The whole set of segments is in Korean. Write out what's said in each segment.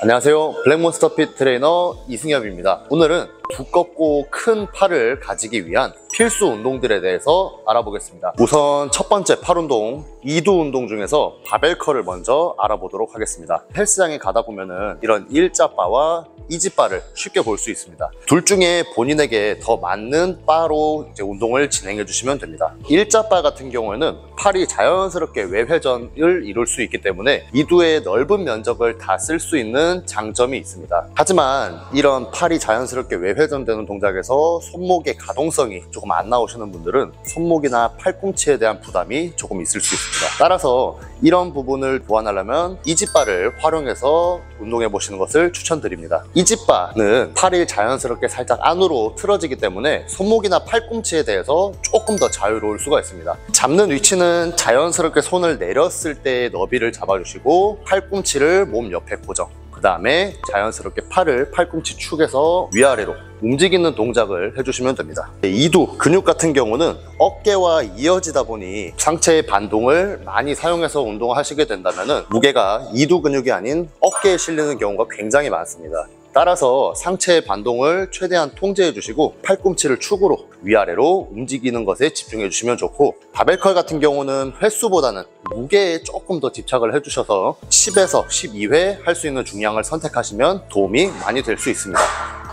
안녕하세요. 블랙몬스터 핏 트레이너 이승엽입니다. 오늘은 두껍고 큰 팔을 가지기 위한 필수 운동들에 대해서 알아보겠습니다. 우선 첫 번째 팔 운동, 이두 운동 중에서 바벨 컬을 먼저 알아보도록 하겠습니다. 헬스장에 가다 보면은 이런 일자바와 이지바를 쉽게 볼 수 있습니다. 둘 중에 본인에게 더 맞는 바로 운동을 진행해 주시면 됩니다. 일자바 같은 경우에는 팔이 자연스럽게 외회전을 이룰 수 있기 때문에 이두의 넓은 면적을 다 쓸 수 있는 장점이 있습니다. 하지만 이런 팔이 자연스럽게 외회전되는 동작에서 손목의 가동성이 조금 안 나오시는 분들은 손목이나 팔꿈치에 대한 부담이 조금 있을 수 있습니다. 따라서 이런 부분을 보완하려면 이지바를 활용해서 운동해 보시는 것을 추천드립니다. 이지바는 팔이 자연스럽게 살짝 안으로 틀어지기 때문에 손목이나 팔꿈치에 대해서 조금 더 자유로울 수가 있습니다. 잡는 위치는 자연스럽게 손을 내렸을 때의 너비를 잡아주시고 팔꿈치를 몸 옆에 고정, 그 다음에 자연스럽게 팔을 팔꿈치 축에서 위아래로 움직이는 동작을 해주시면 됩니다. 이두 근육 같은 경우는 어깨와 이어지다 보니 상체의 반동을 많이 사용해서 운동을 하시게 된다면 무게가 이두 근육이 아닌 어깨에 실리는 경우가 굉장히 많습니다. 따라서 상체의 반동을 최대한 통제해 주시고 팔꿈치를 축으로 위아래로 움직이는 것에 집중해 주시면 좋고, 바벨컬 같은 경우는 횟수보다는 무게에 조금 더 집착을 해 주셔서 10에서 12회 할 수 있는 중량을 선택하시면 도움이 많이 될 수 있습니다.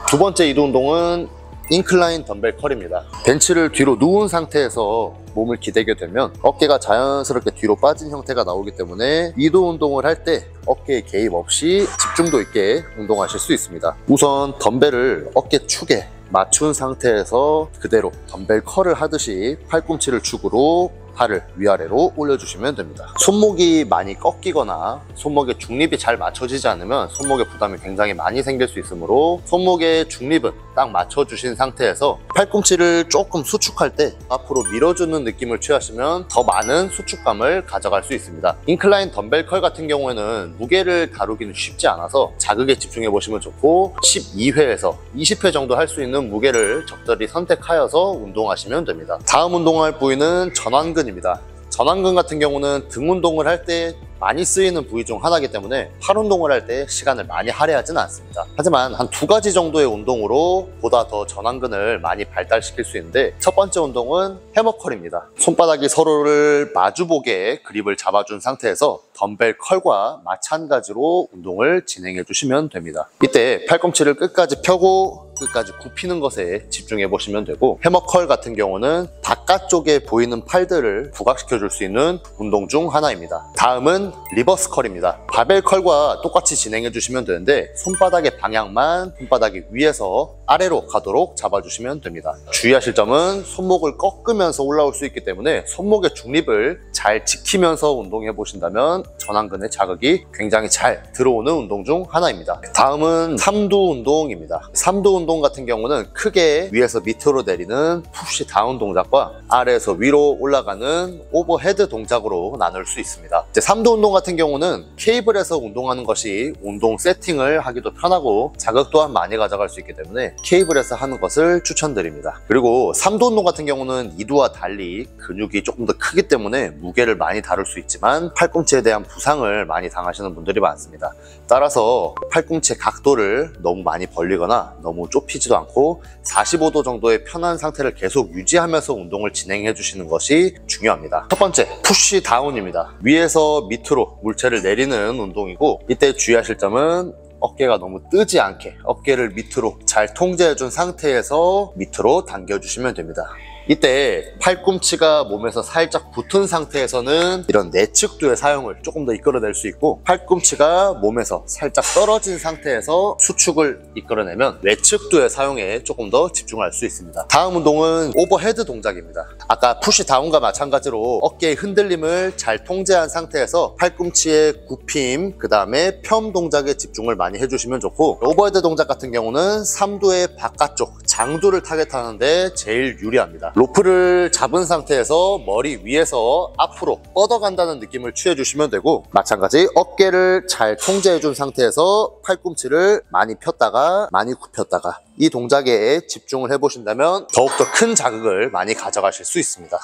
두 번째 이두 운동은 인클라인 덤벨 컬입니다. 벤치를 뒤로 누운 상태에서 몸을 기대게 되면 어깨가 자연스럽게 뒤로 빠진 형태가 나오기 때문에 이두 운동을 할 때 어깨에 개입 없이 집중도 있게 운동하실 수 있습니다. 우선 덤벨을 어깨 축에 맞춘 상태에서 그대로 덤벨 컬을 하듯이 팔꿈치를 축으로 팔을 위아래로 올려주시면 됩니다. 손목이 많이 꺾이거나 손목의 중립이 잘 맞춰지지 않으면 손목에 부담이 굉장히 많이 생길 수 있으므로 손목의 중립은 딱 맞춰주신 상태에서 팔꿈치를 조금 수축할 때 앞으로 밀어주는 느낌을 취하시면 더 많은 수축감을 가져갈 수 있습니다. 인클라인 덤벨 컬 같은 경우에는 무게를 다루기는 쉽지 않아서 자극에 집중해 보시면 좋고, 12회에서 20회 정도 할 수 있는 무게를 적절히 선택하여서 운동하시면 됩니다. 다음 운동할 부위는 전완근 입니다. 전완근 같은 경우는 등 운동을 할 때 많이 쓰이는 부위 중 하나이기 때문에 팔 운동을 할 때 시간을 많이 할애하지는 않습니다. 하지만 한 2가지 정도의 운동으로 보다 더 전완근을 많이 발달시킬 수 있는데, 첫 번째 운동은 해머컬입니다. 손바닥이 서로를 마주보게 그립을 잡아준 상태에서 덤벨 컬과 마찬가지로 운동을 진행해 주시면 됩니다. 이때 팔꿈치를 끝까지 펴고 끝까지 굽히는 것에 집중해 보시면 되고, 해머컬 같은 경우는 바깥쪽에 보이는 팔들을 부각시켜 줄 수 있는 운동 중 하나입니다. 다음은 리버스 컬입니다. 바벨 컬과 똑같이 진행해 주시면 되는데 손바닥의 방향만 손바닥이 위에서 아래로 가도록 잡아주시면 됩니다. 주의하실 점은 손목을 꺾으면서 올라올 수 있기 때문에 손목의 중립을 잘 지키면서 운동해 보신다면 전완근의 자극이 굉장히 잘 들어오는 운동 중 하나입니다. 다음은 삼두 운동입니다. 삼두 운동 같은 경우는 크게 위에서 밑으로 내리는 푸시 다운 동작과 아래에서 위로 올라가는 오버헤드 동작으로 나눌 수 있습니다. 삼두 운동 같은 경우는 케이블에서 운동하는 것이 운동 세팅을 하기도 편하고 자극 또한 많이 가져갈 수 있기 때문에 케이블에서 하는 것을 추천드립니다. 그리고 삼두 운동 같은 경우는 이두와 달리 근육이 조금 더 크기 때문에 무게를 많이 다룰 수 있지만 팔꿈치에 대한 부상을 많이 당하시는 분들이 많습니다. 따라서 팔꿈치의 각도를 너무 많이 벌리거나 너무 좁히지도 않고 45도 정도의 편한 상태를 계속 유지하면서 운동을 진행해 주시는 것이 중요합니다. 첫 번째, 푸시 다운입니다. 위에서 밑으로 물체를 내리는 운동이고, 이때 주의하실 점은 어깨가 너무 뜨지 않게 어깨를 밑으로 잘 통제해 준 상태에서 밑으로 당겨주시면 됩니다. 이때 팔꿈치가 몸에서 살짝 붙은 상태에서는 이런 내측두의 사용을 조금 더 이끌어낼 수 있고, 팔꿈치가 몸에서 살짝 떨어진 상태에서 수축을 이끌어내면 외측두의 사용에 조금 더 집중할 수 있습니다. 다음 운동은 오버헤드 동작입니다. 아까 푸시 다운과 마찬가지로 어깨의 흔들림을 잘 통제한 상태에서 팔꿈치의 굽힘, 그 다음에 펴 동작에 집중을 많이 해주시면 좋고, 오버헤드 동작 같은 경우는 삼두의 바깥쪽 장두를 타겟하는데 제일 유리합니다. 로프를 잡은 상태에서 머리 위에서 앞으로 뻗어간다는 느낌을 취해주시면 되고, 마찬가지 어깨를 잘 통제해준 상태에서 팔꿈치를 많이 폈다가 많이 굽혔다가 이 동작에 집중을 해보신다면 더욱더 큰 자극을 많이 가져가실 수 있습니다.